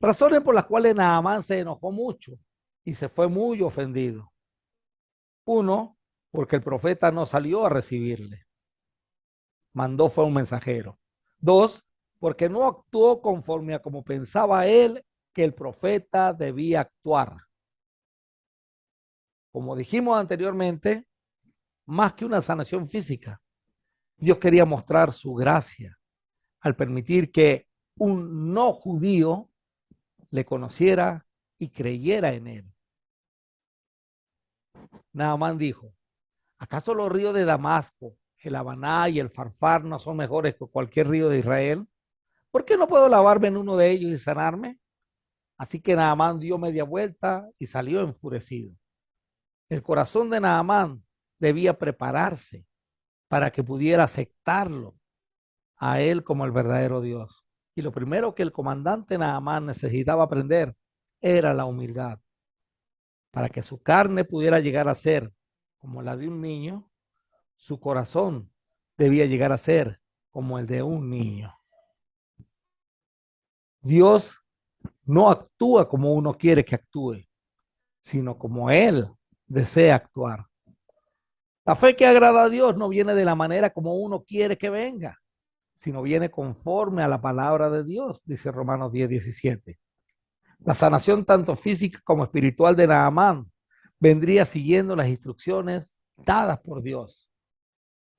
[SPEAKER 1] Razones por las cuales Naamán se enojó mucho y se fue muy ofendido. Uno, porque el profeta no salió a recibirle. Mandó fue un mensajero. Dos, porque no actuó conforme a como pensaba él que el profeta debía actuar. Como dijimos anteriormente, más que una sanación física, Dios quería mostrar su gracia al permitir que un no judío le conociera y creyera en él. Naamán dijo: ¿Acaso los ríos de Damasco, el Habaná y el Farfar no son mejores que cualquier río de Israel? ¿Por qué no puedo lavarme en uno de ellos y sanarme? Así que Naamán dio media vuelta y salió enfurecido. El corazón de Naamán debía prepararse para que pudiera aceptarlo a él como el verdadero Dios. Y lo primero que el comandante Naamán necesitaba aprender era la humildad. Para que su carne pudiera llegar a ser como la de un niño, su corazón debía llegar a ser como el de un niño. Dios no actúa como uno quiere que actúe, sino como Él desea actuar. La fe que agrada a Dios no viene de la manera como uno quiere que venga, sino viene conforme a la palabra de Dios, dice Romanos 10:17. La sanación tanto física como espiritual de Naamán vendría siguiendo las instrucciones dadas por Dios.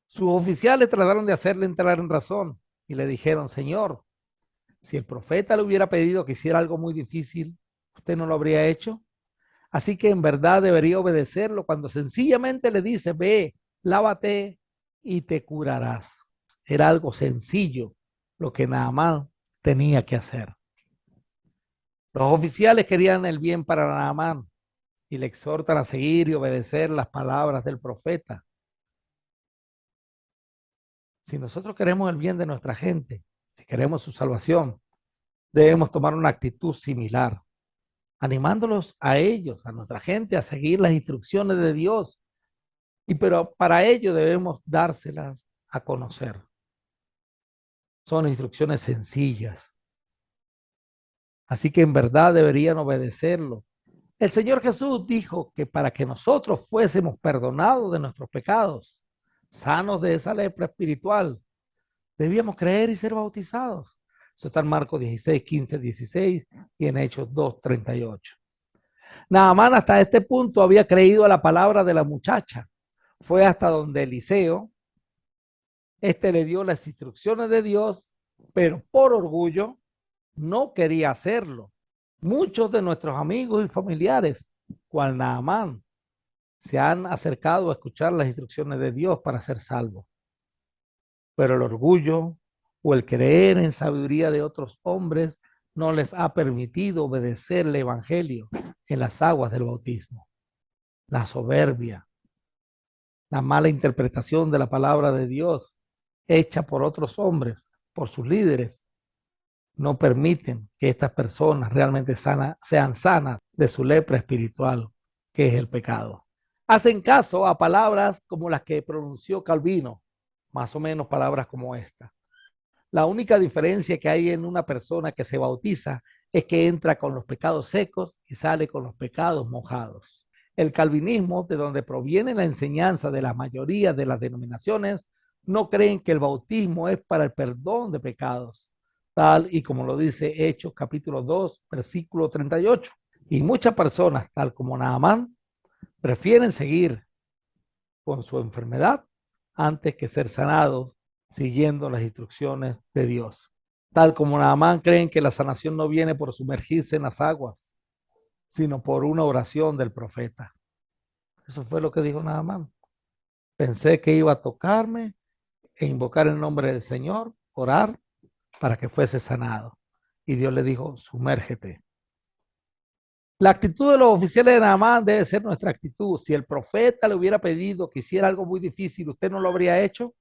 [SPEAKER 1] Sus oficiales trataron de hacerle entrar en razón y le dijeron, Señor, si el profeta le hubiera pedido que hiciera algo muy difícil, ¿usted no lo habría hecho? Así que en verdad debería obedecerlo cuando sencillamente le dice, ve, lávate y te curarás. Era algo sencillo lo que Naamán tenía que hacer. Los oficiales querían el bien para Naamán y le exhortan a seguir y obedecer las palabras del profeta. Si nosotros queremos el bien de nuestra gente, si queremos su salvación, debemos tomar una actitud similar, animándolos a ellos, a nuestra gente, a seguir las instrucciones de Dios. Pero para ello debemos dárselas a conocer. Son instrucciones sencillas. Así que en verdad deberían obedecerlo. El Señor Jesús dijo que para que nosotros fuésemos perdonados de nuestros pecados, sanos de esa lepra espiritual, debíamos creer y ser bautizados. Eso está en Marcos 16, 15, 16 y en Hechos 2, 38. Naamán hasta este punto había creído a la palabra de la muchacha. Fue hasta donde Eliseo, le dio las instrucciones de Dios, pero por orgullo no quería hacerlo. Muchos de nuestros amigos y familiares, cual Naamán, se han acercado a escuchar las instrucciones de Dios para ser salvos. Pero el orgullo o el creer en sabiduría de otros hombres no les ha permitido obedecer el evangelio en las aguas del bautismo. La soberbia, la mala interpretación de la palabra de Dios hecha por otros hombres, por sus líderes, no permiten que estas personas realmente sean sanas de su lepra espiritual, que es el pecado. Hacen caso a palabras como las que pronunció Calvino, más o menos palabras como esta. La única diferencia que hay en una persona que se bautiza es que entra con los pecados secos y sale con los pecados mojados. El calvinismo, de donde proviene la enseñanza de la mayoría de las denominaciones, no creen que el bautismo es para el perdón de pecados, tal y como lo dice Hechos capítulo 2, versículo 38. Y muchas personas, tal como Naamán, prefieren seguir con su enfermedad antes que ser sanados siguiendo las instrucciones de Dios. Tal como Naamán creen que la sanación no viene por sumergirse en las aguas, sino por una oración del profeta. Eso fue lo que dijo Naamán. Pensé que iba a tocarme e invocar el nombre del Señor, orar para que fuese sanado. Y Dios le dijo, sumérgete. La actitud de los oficiales de Naamán debe ser nuestra actitud. Si el profeta le hubiera pedido que hiciera algo muy difícil, ¿usted no lo habría hecho?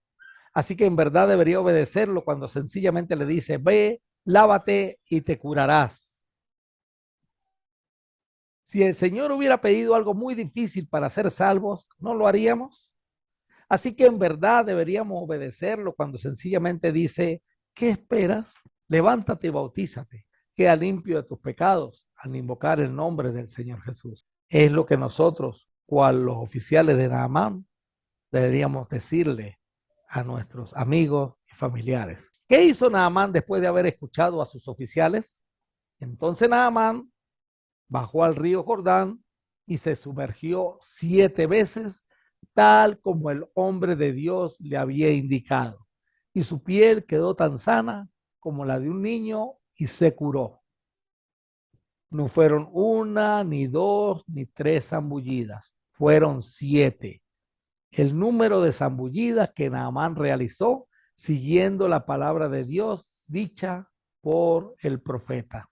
[SPEAKER 1] Así que en verdad debería obedecerlo cuando sencillamente le dice, ve, lávate y te curarás. Si el Señor hubiera pedido algo muy difícil para ser salvos, ¿no lo haríamos? Así que en verdad deberíamos obedecerlo cuando sencillamente dice, ¿qué esperas? Levántate y bautízate. Queda limpio de tus pecados al invocar el nombre del Señor Jesús. Es lo que nosotros, cual los oficiales de Naamán, deberíamos decirle a nuestros amigos y familiares. ¿Qué hizo Naamán después de haber escuchado a sus oficiales? Entonces Naamán bajó al río Jordán y se sumergió 7 veces, tal como el hombre de Dios le había indicado. Y su piel quedó tan sana como la de un niño y se curó. No fueron una, ni dos, ni tres zambullidas, fueron 7. el número de zambullidas que Naamán realizó siguiendo la palabra de Dios dicha por el profeta.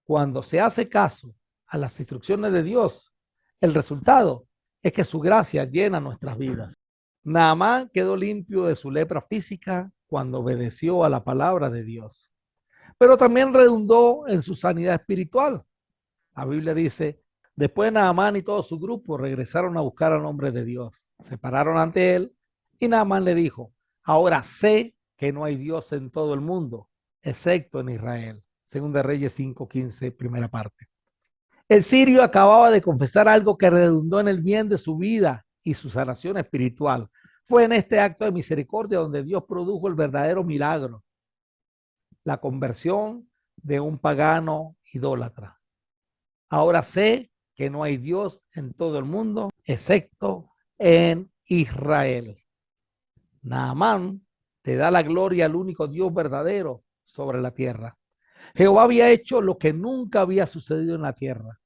[SPEAKER 1] Cuando se hace caso a las instrucciones de Dios, el resultado es que su gracia llena nuestras vidas. Naamán quedó limpio de su lepra física cuando obedeció a la palabra de Dios, pero también redundó en su sanidad espiritual. La Biblia dice, después Naamán y todo su grupo regresaron a buscar al hombre de Dios. Se pararon ante él y Naamán le dijo, ahora sé que no hay Dios en todo el mundo, excepto en Israel. Segunda de Reyes 5:15, primera parte. El sirio acababa de confesar algo que redundó en el bien de su vida y su sanación espiritual. Fue en este acto de misericordia donde Dios produjo el verdadero milagro, la conversión de un pagano idólatra. Ahora sé que no hay Dios en todo el mundo, excepto en Israel. Naamán le da la gloria al único Dios verdadero sobre la tierra. Jehová había hecho lo que nunca había sucedido en la tierra,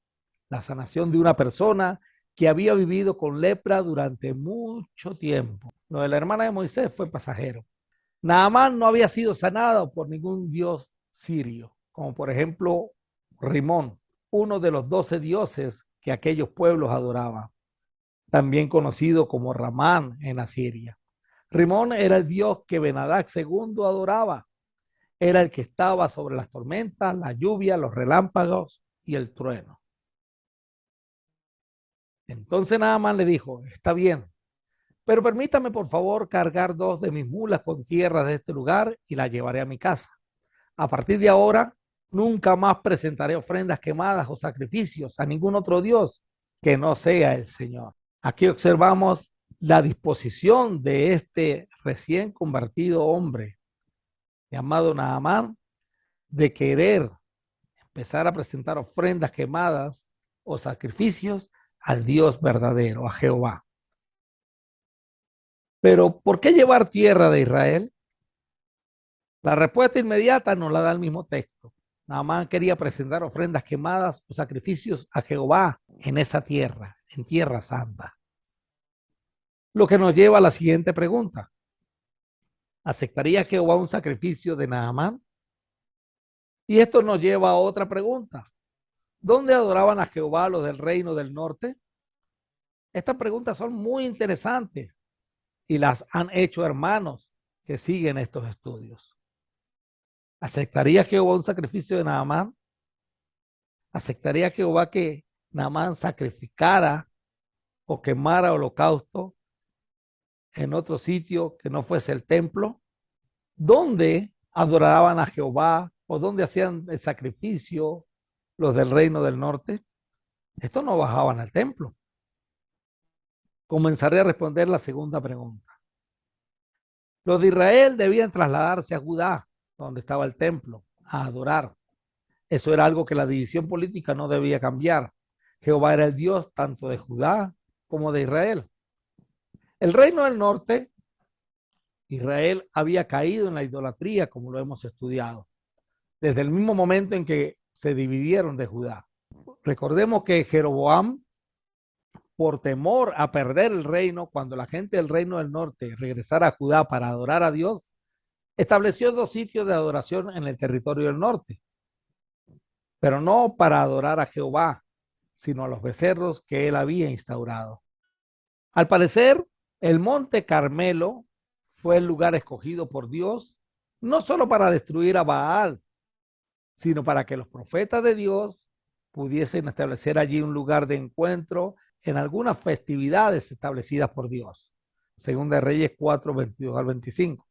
[SPEAKER 1] la sanación de una persona que había vivido con lepra durante mucho tiempo. Lo de la hermana de Moisés fue pasajero. Naamán no había sido sanado por ningún dios sirio, como por ejemplo Rimón, uno de los 12 dioses que aquellos pueblos adoraban, también conocido como Ramán en Asiria. Rimón era el dios que Ben-Hadad II adoraba. Era el que estaba sobre las tormentas, la lluvia, los relámpagos y el trueno. Entonces Naamán le dijo, está bien, pero permítame por favor cargar 2 de mis mulas con tierra de este lugar y la llevaré a mi casa. A partir de ahora, nunca más presentaré ofrendas quemadas o sacrificios a ningún otro Dios que no sea el Señor. Aquí observamos la disposición de este recién convertido hombre llamado Naamán de querer empezar a presentar ofrendas quemadas o sacrificios al Dios verdadero, a Jehová. Pero ¿por qué llevar tierra de Israel? La respuesta inmediata nos la da el mismo texto. Naamán quería presentar ofrendas quemadas o sacrificios a Jehová en esa tierra, en tierra santa. Lo que nos lleva a la siguiente pregunta. ¿Aceptaría Jehová un sacrificio de Naamán? Y esto nos lleva a otra pregunta. ¿Dónde adoraban a Jehová los del reino del norte? Estas preguntas son muy interesantes y las han hecho hermanos que siguen estos estudios. ¿Aceptaría Jehová un sacrificio de Naamán? ¿Aceptaría Jehová que Naamán sacrificara o quemara holocausto en otro sitio que no fuese el templo? ¿Dónde adoraban a Jehová o dónde hacían el sacrificio los del reino del norte? Estos no bajaban al templo. Comenzaré a responder la segunda pregunta. Los de Israel debían trasladarse a Judá, donde estaba el templo, a adorar. Eso era algo que la división política no debía cambiar. Jehová era el Dios tanto de Judá como de Israel. El reino del norte, Israel había caído en la idolatría, como lo hemos estudiado, desde el mismo momento en que se dividieron de Judá. Recordemos que Jeroboam, por temor a perder el reino, cuando la gente del reino del norte regresara a Judá para adorar a Dios, estableció 2 sitios de adoración en el territorio del norte, pero no para adorar a Jehová, sino a los becerros que él había instaurado. Al parecer, el monte Carmelo fue el lugar escogido por Dios, no solo para destruir a Baal, sino para que los profetas de Dios pudiesen establecer allí un lugar de encuentro en algunas festividades establecidas por Dios. Segunda de Reyes 4, 22 al 25.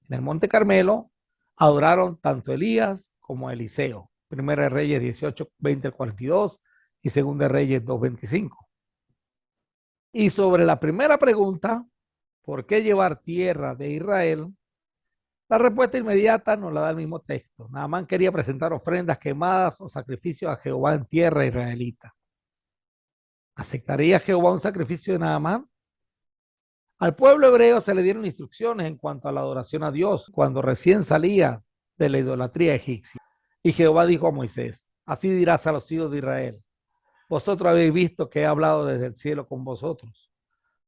[SPEAKER 1] En el monte Carmelo adoraron tanto Elías como Eliseo. Primera de Reyes 18, 20 al 42 y Segunda de Reyes 2, 25. Y sobre la primera pregunta, ¿por qué llevar tierra de Israel? La respuesta inmediata nos la da el mismo texto. Naamán quería presentar ofrendas quemadas o sacrificios a Jehová en tierra israelita. ¿Aceptaría Jehová un sacrificio de Naamán? Al pueblo hebreo se le dieron instrucciones en cuanto a la adoración a Dios cuando recién salía de la idolatría egipcia. Y Jehová dijo a Moisés, así dirás a los hijos de Israel, vosotros habéis visto que he hablado desde el cielo con vosotros.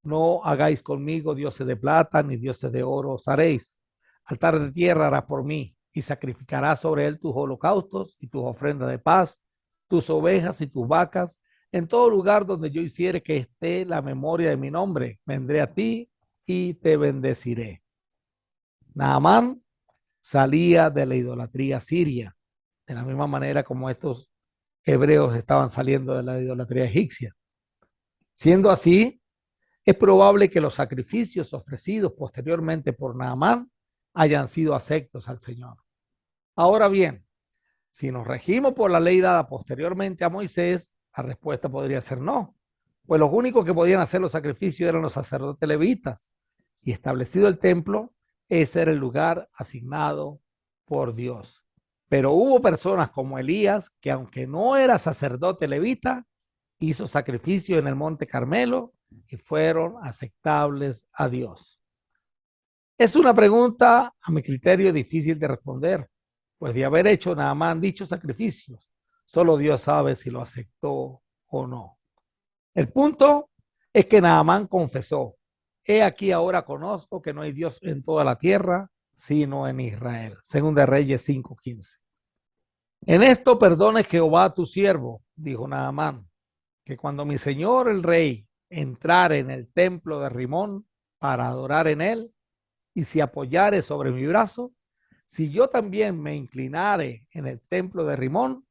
[SPEAKER 1] No hagáis conmigo dioses de plata ni dioses de oro os haréis. Altar de tierra harás por mí y sacrificarás sobre él tus holocaustos y tus ofrendas de paz, tus ovejas y tus vacas. En todo lugar donde yo hiciere que esté la memoria de mi nombre, vendré a ti y te bendeciré. Naamán salía de la idolatría siria, de la misma manera como estos hebreos estaban saliendo de la idolatría egipcia. Siendo así, es probable que los sacrificios ofrecidos posteriormente por Naamán hayan sido aceptos al Señor. Ahora bien, si nos regimos por la ley dada posteriormente a Moisés, la respuesta podría ser no, pues los únicos que podían hacer los sacrificios eran los sacerdotes levitas, y establecido el templo, ese era el lugar asignado por Dios. Pero hubo personas como Elías, que aunque no era sacerdote levita, hizo sacrificio en el monte Carmelo y fueron aceptables a Dios. Es una pregunta, a mi criterio, difícil de responder, pues de haber hecho Naamán dichos sacrificios, solo Dios sabe si lo aceptó o no. El punto es que Naamán confesó: he aquí ahora conozco que no hay Dios en toda la tierra, sino en Israel. Según de Reyes 5:15. En esto perdone Jehová a tu siervo, dijo Naamán, que cuando mi señor el rey entrare en el templo de Rimón para adorar en él, y se apoyare sobre mi brazo, si yo también me inclinare en el templo de Rimón,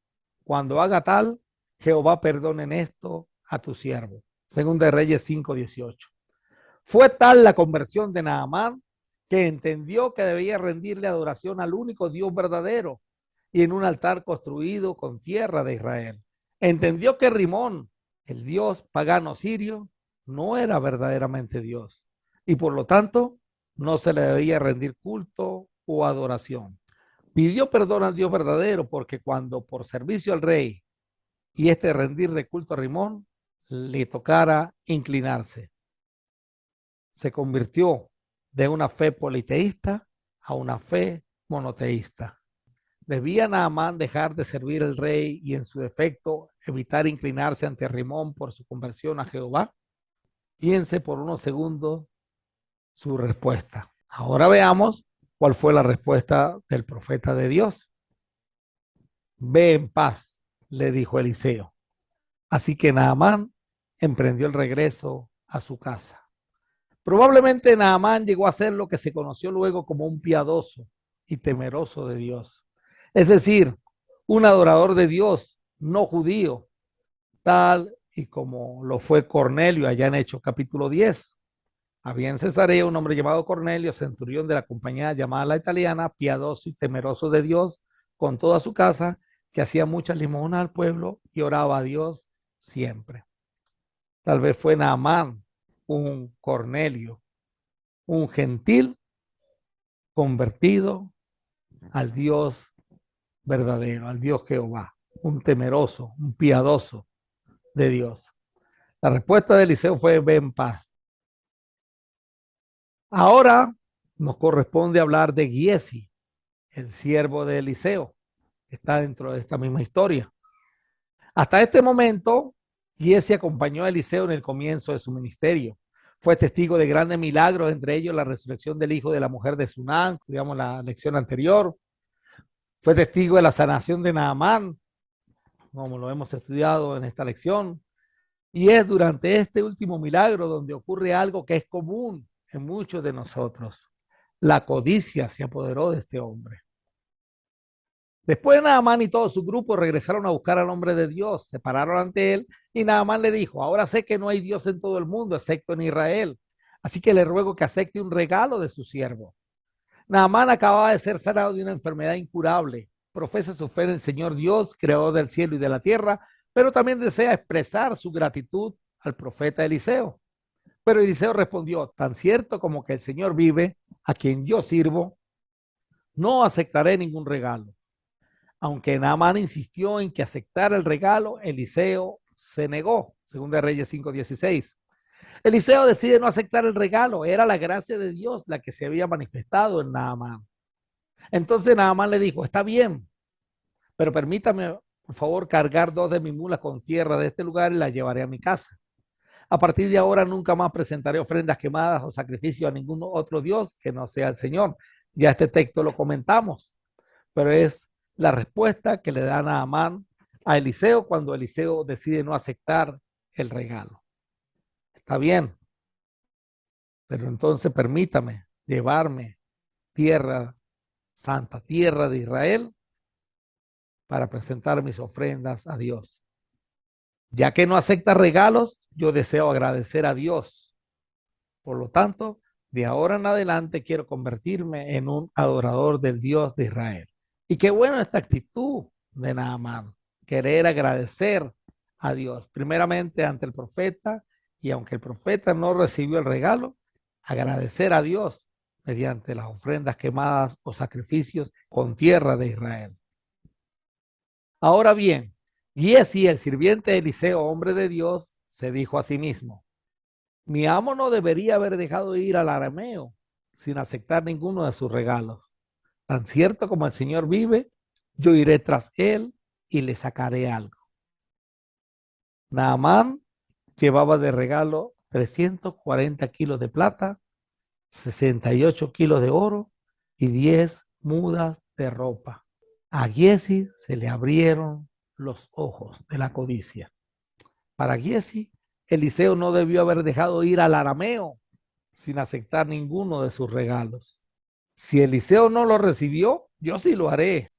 [SPEAKER 1] cuando haga tal, Jehová perdone en esto a tu siervo. Según de Reyes 5:18. Fue tal la conversión de Naamán que entendió que debía rendirle adoración al único Dios verdadero y en un altar construido con tierra de Israel. Entendió que Rimón, el dios pagano sirio, no era verdaderamente Dios y por lo tanto no se le debía rendir culto o adoración. Pidió perdón al Dios verdadero porque cuando por servicio al rey y este rendirle culto a Rimón, le tocara inclinarse, se convirtió de una fe politeísta a una fe monoteísta. ¿Debía Naamán dejar de servir al rey y en su defecto evitar inclinarse ante Rimón por su conversión a Jehová? Piense por unos segundos su respuesta. Ahora veamos cuál fue la respuesta del profeta de Dios. Ve en paz, le dijo Eliseo. Así que Naamán emprendió el regreso a su casa. Probablemente Naamán llegó a ser lo que se conoció luego como un piadoso y temeroso de Dios. Es decir, un adorador de Dios, no judío, tal y como lo fue Cornelio allá en Hechos capítulo 10. Había en Cesarea un hombre llamado Cornelio, centurión de la compañía llamada La Italiana, piadoso y temeroso de Dios con toda su casa, que hacía muchas limonas al pueblo y oraba a Dios siempre. Tal vez fue Naamán, un Cornelio, un gentil convertido al Dios verdadero, al Dios Jehová, un temeroso, un piadoso de Dios. La respuesta de Eliseo fue: ve en paz. Ahora nos corresponde hablar de Giesi, el siervo de Eliseo, que está dentro de esta misma historia. Hasta este momento, Giesi acompañó a Eliseo en el comienzo de su ministerio. Fue testigo de grandes milagros, entre ellos la resurrección del hijo de la mujer de Sunán, digamos la lección anterior. Fue testigo de la sanación de Naamán, como lo hemos estudiado en esta lección. Y es durante este último milagro donde ocurre algo que es común en muchos de nosotros. La codicia se apoderó de este hombre. Después Naamán y todo su grupo regresaron a buscar al hombre de Dios, se pararon ante él y Naamán le dijo: ahora sé que no hay Dios en todo el mundo excepto en Israel, así que le ruego que acepte un regalo de su siervo. Naamán acababa de ser sanado de una enfermedad incurable, profesa su fe en el Señor Dios, creador del cielo y de la tierra, pero también desea expresar su gratitud al profeta Eliseo. Pero Eliseo respondió: tan cierto como que el Señor vive, a quien yo sirvo, no aceptaré ningún regalo. Aunque Naamán insistió en que aceptara el regalo, Eliseo se negó, según de Reyes 5:16. Eliseo decide no aceptar el regalo, era la gracia de Dios la que se había manifestado en Naamán. Entonces Naamán le dijo: está bien, pero permítame por favor cargar 2 de mis mulas con tierra de este lugar y la llevaré a mi casa. A partir de ahora nunca más presentaré ofrendas quemadas o sacrificios a ningún otro Dios que no sea el Señor. Ya este texto lo comentamos, pero es la respuesta que le da Naamán a Eliseo cuando Eliseo decide no aceptar el regalo. Está bien, pero entonces permítame llevarme tierra santa, tierra de Israel, para presentar mis ofrendas a Dios. Ya que no acepta regalos, yo deseo agradecer a Dios. Por lo tanto, de ahora en adelante quiero convertirme en un adorador del Dios de Israel. Y qué buena esta actitud de Naamán, querer agradecer a Dios, primeramente ante el profeta, y aunque el profeta no recibió el regalo, agradecer a Dios mediante las ofrendas quemadas o sacrificios con tierra de Israel. Ahora bien, Giezi, el sirviente de Eliseo, hombre de Dios, se dijo a sí mismo: mi amo no debería haber dejado ir al arameo sin aceptar ninguno de sus regalos. Tan cierto como el Señor vive, yo iré tras él y le sacaré algo. Naamán llevaba de regalo 340 kilos de plata, 68 kilos de oro y 10 mudas de ropa. A Giezi se le abrieron los ojos de la codicia. Para Giezi, Eliseo no debió haber dejado ir al arameo sin aceptar ninguno de sus regalos. Si Eliseo no lo recibió, yo sí lo haré.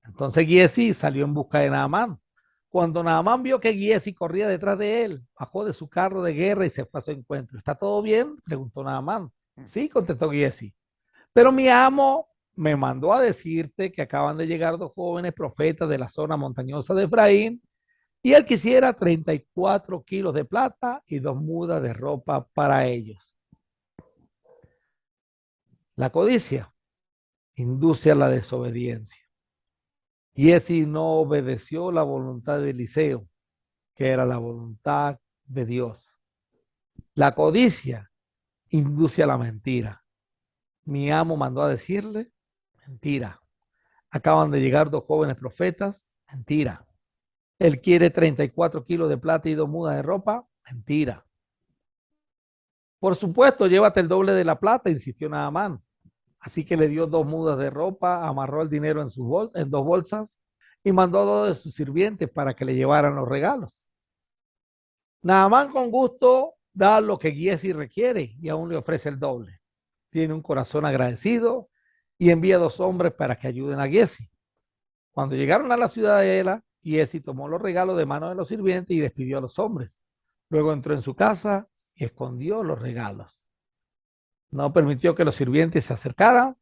[SPEAKER 1] Entonces Giezi salió en busca de Naamán. Cuando Naamán vio que Giezi corría detrás de él, bajó de su carro de guerra y se fue a su encuentro. ¿Está todo bien?, preguntó Naamán. Sí, contestó Giezi. Pero mi amo me mandó a decirte que acaban de llegar dos jóvenes profetas de la zona montañosa de Efraín y él quisiera 34 kilos de plata y 2 mudas de ropa para ellos. La codicia induce a la desobediencia. Giezi no obedeció la voluntad de Eliseo, que era la voluntad de Dios. La codicia induce a la mentira. Mi amo mandó a decirle: mentira. Acaban de llegar dos jóvenes profetas. Mentira. Él quiere 34 kilos de plata y 2 mudas de ropa. Mentira. Por supuesto, llévate el doble de la plata, insistió Naamán. Así que le dio 2 mudas de ropa, amarró el dinero en 2 bolsas y mandó a 2 de sus sirvientes para que le llevaran los regalos. Naamán con gusto da lo que Giezi requiere y aún le ofrece el doble. Tiene un corazón agradecido y envía 2 hombres para que ayuden a Giezi. Cuando llegaron a la ciudadela, Giezi tomó los regalos de manos de los sirvientes y despidió a los hombres. Luego entró en su casa y escondió los regalos. No permitió que los sirvientes se acercaran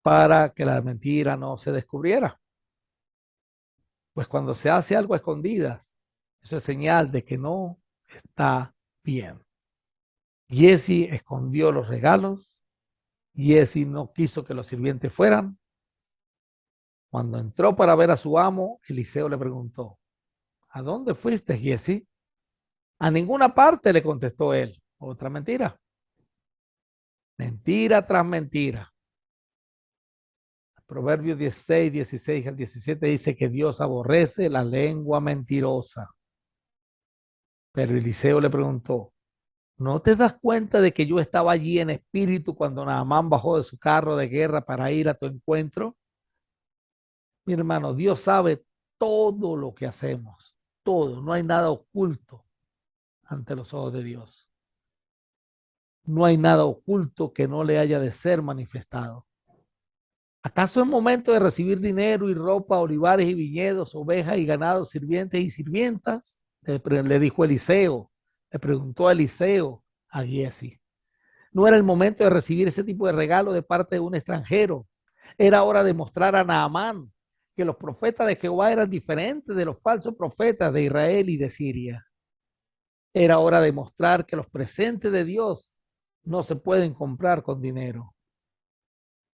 [SPEAKER 1] para que la mentira no se descubriera. Pues cuando se hace algo a escondidas, eso es señal de que no está bien. Giezi escondió los regalos. Giezi no quiso que los sirvientes fueran. Cuando entró para ver a su amo, Eliseo le preguntó: ¿a dónde fuiste, Giezi? A ninguna parte, le contestó él. Otra mentira. Mentira tras mentira. Proverbios 16, 16 al 17 dice que Dios aborrece la lengua mentirosa. Pero Eliseo le preguntó: ¿no te das cuenta de que yo estaba allí en espíritu cuando Naamán bajó de su carro de guerra para ir a tu encuentro? Mi hermano, Dios sabe todo lo que hacemos, todo, no hay nada oculto ante los ojos de Dios. No hay nada oculto que no le haya de ser manifestado. ¿Acaso es momento de recibir dinero y ropa, olivares y viñedos, ovejas y ganados, sirvientes y sirvientas? Le dijo Eliseo, le preguntó a Eliseo a Giezi. No era el momento de recibir ese tipo de regalo de parte de un extranjero. Era hora de mostrar a Naamán que los profetas de Jehová eran diferentes de los falsos profetas de Israel y de Siria. Era hora de mostrar que los presentes de Dios no se pueden comprar con dinero.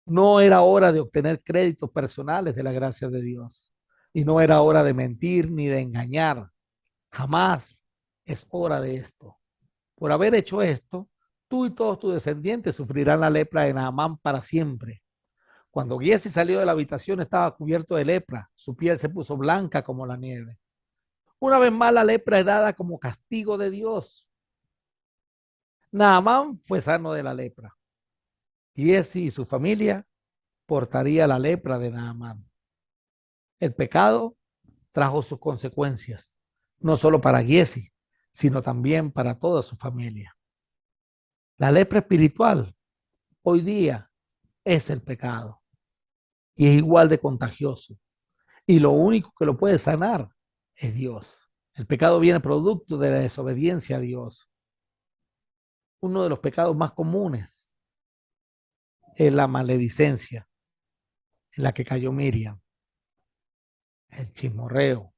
[SPEAKER 1] No era hora de obtener créditos personales de la gracia de Dios. Y no era hora de mentir ni de engañar. Jamás es hora de esto. Por haber hecho esto, tú y todos tus descendientes sufrirán la lepra de Naamán para siempre. Cuando Giezi salió de la habitación estaba cubierto de lepra. Su piel se puso blanca como la nieve. Una vez más la lepra es dada como castigo de Dios. Naamán fue sano de la lepra. Giesi y su familia portaría la lepra de Naamán. El pecado trajo sus consecuencias, no solo para Giesi, sino también para toda su familia. La lepra espiritual hoy día es el pecado y es igual de contagioso. Y lo único que lo puede sanar es Dios. El pecado viene producto de la desobediencia a Dios. Uno de los pecados más comunes es la maledicencia en la que cayó Miriam, el chismorreo,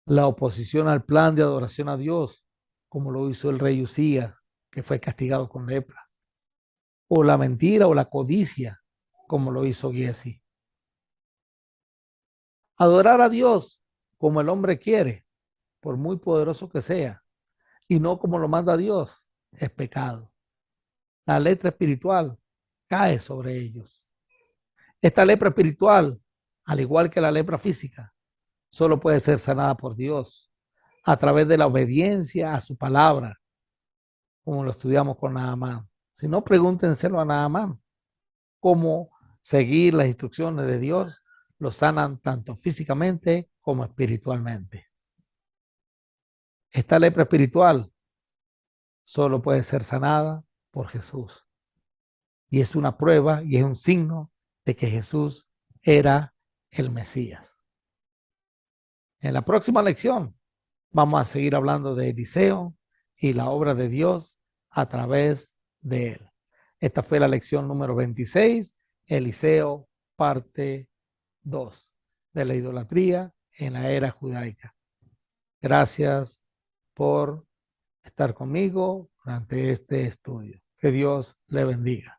[SPEAKER 1] la oposición al plan de adoración a Dios, como lo hizo el rey Usías, que fue castigado con lepra, o la mentira o la codicia, como lo hizo Giesi. Adorar a Dios como el hombre quiere, por muy poderoso que sea, y no como lo manda Dios, es pecado. La letra espiritual cae sobre ellos. Esta lepra espiritual, al igual que la lepra física, solo puede ser sanada por Dios a través de la obediencia a su palabra, como lo estudiamos con Naamán. Si no, pregúntenselo a Naamán, cómo seguir las instrucciones de Dios lo sanan tanto físicamente como espiritualmente. Esta lepra espiritual solo puede ser sanada por Jesús. Y es una prueba y es un signo de que Jesús era el Mesías. En la próxima lección vamos a seguir hablando de Eliseo y la obra de Dios a través de él. Esta fue la lección número 26, Eliseo, parte 2, de la idolatría en la era judaica. Gracias por estar conmigo durante este estudio. Que Dios le bendiga.